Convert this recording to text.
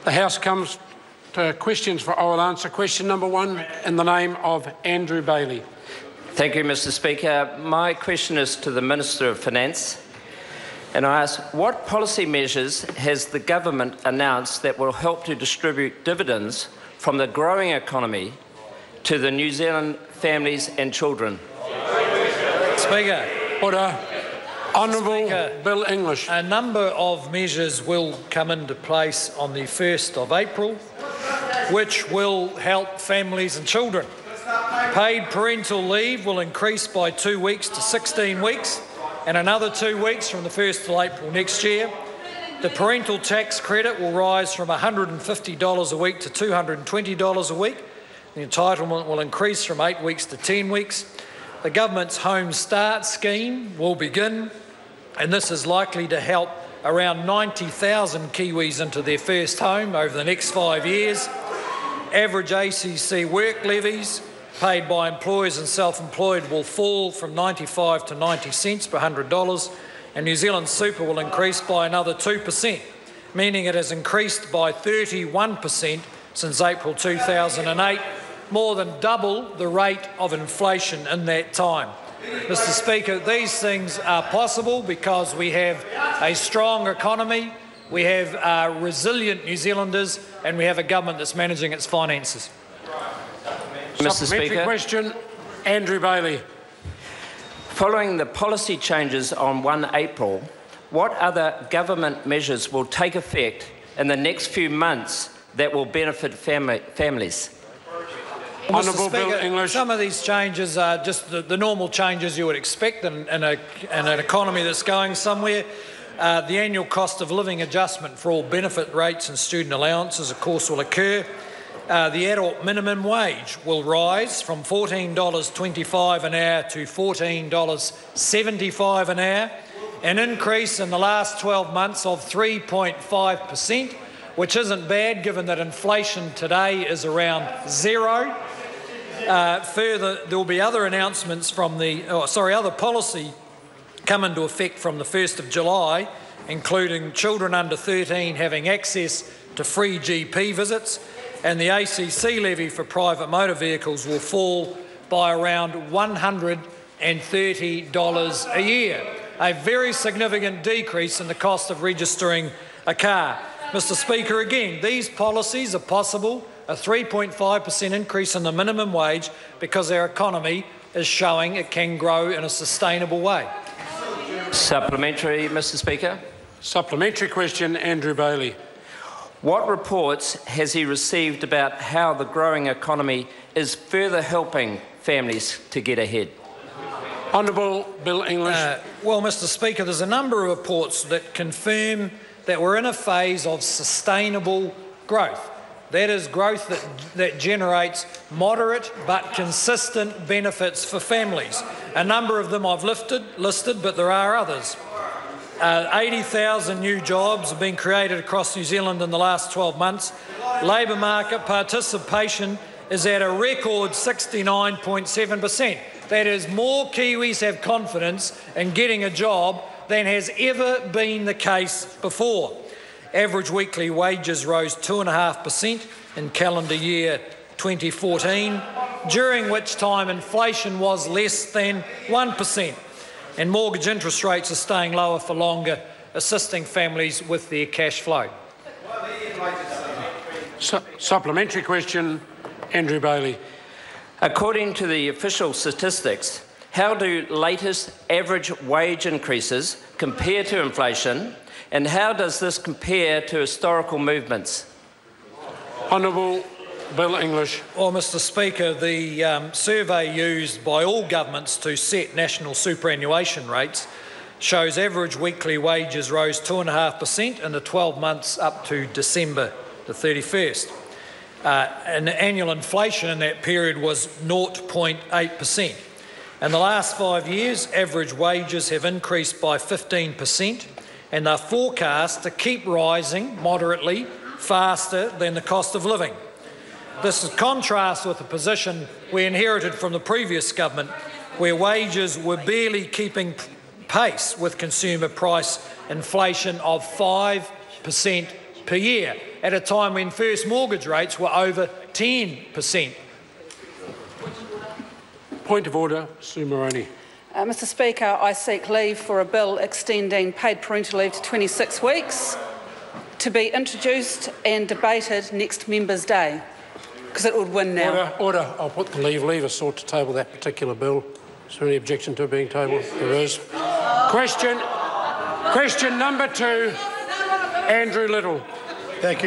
The House comes to questions for oral answer. Question number 1 in the name of Andrew Bailey. Thank you, Mr. Speaker. My question is to the Minister of Finance, and I ask, what policy measures has the government announced that will help to distribute dividends from the growing economy to the New Zealand families and children? Speaker. Order. Honourable Speaker, Bill English. A number of measures will come into place on the 1st of April, which will help families and children. Paid parental leave will increase by 2 weeks to 16 weeks, and another 2 weeks from the 1st of April next year. The parental tax credit will rise from $150 a week to $220 a week. The entitlement will increase from 8 weeks to 10 weeks. The government's Home Start scheme will begin, and this is likely to help around 90,000 Kiwis into their first home over the next 5 years. Average ACC work levies paid by employers and self-employed will fall from 95 to 90 cents per $100, and New Zealand Super will increase by another 2%, meaning it has increased by 31% since April 2008, more than double the rate of inflation in that time. Mr. Speaker, these things are possible because we have a strong economy, we have resilient New Zealanders, and we have a government that's managing its finances. Mr. Speaker. Question, Andrew Bailey. Following the policy changes on 1 April, what other government measures will take effect in the next few months that will benefit families? Honourable Bill English. Some of these changes are just the normal changes you would expect in an economy that's going somewhere. The annual cost of living adjustment for all benefit rates and student allowances, of course, will occur. The adult minimum wage will rise from $14.25 an hour to $14.75 an hour, an increase in the last 12 months of 3.5%, which isn't bad given that inflation today is around 0. Further, there will be other announcements from other policy come into effect from the 1st of July, including children under 13 having access to free GP visits, and the ACC levy for private motor vehicles will fall by around $130 a year, a very significant decrease in the cost of registering a car. Mr. Speaker, again, these policies are possible, a 3.5% increase in the minimum wage, because our economy is showing it can grow in a sustainable way. Supplementary, Mr. Speaker. Supplementary question, Andrew Bailey. What reports has he received about how the growing economy is further helping families to get ahead? Honourable Bill English. Well, Mr. Speaker, there's a number of reports that confirm that we're in a phase of sustainable growth. That is growth that generates moderate but consistent benefits for families. A number of them I've listed, but there are others. 80,000 new jobs have been created across New Zealand in the last 12 months. Labour market participation is at a record 69.7%. That is, more Kiwis have confidence in getting a job than has ever been the case before. Average weekly wages rose 2.5% in calendar year 2014, during which time inflation was less than 1%. And mortgage interest rates are staying lower for longer, assisting families with their cash flow. Supplementary question, Andrew Bailey. According to the official statistics, how do latest average wage increases compare to inflation, and how does this compare to historical movements? Honourable Bill English. Well, Mr. Speaker, the survey used by all governments to set national superannuation rates shows average weekly wages rose 2.5% in the 12 months up to December the 31st. And annual inflation in that period was 0.8%. In the last 5 years, average wages have increased by 15%, and they're forecast to keep rising moderately faster than the cost of living. This is contrast with the position we inherited from the previous government, where wages were barely keeping pace with consumer price inflation of 5% per year at a time when first mortgage rates were over 10%. Point of order, Sue Moroney. Mr Speaker, I seek leave for a bill extending paid parental leave to 26 weeks to be introduced and debated next Members' Day, because it would win now. Order. I'll put the leave sought to table that particular bill. Is there any objection to it being tabled? There is. Question number 2, Andrew Little. Thank you.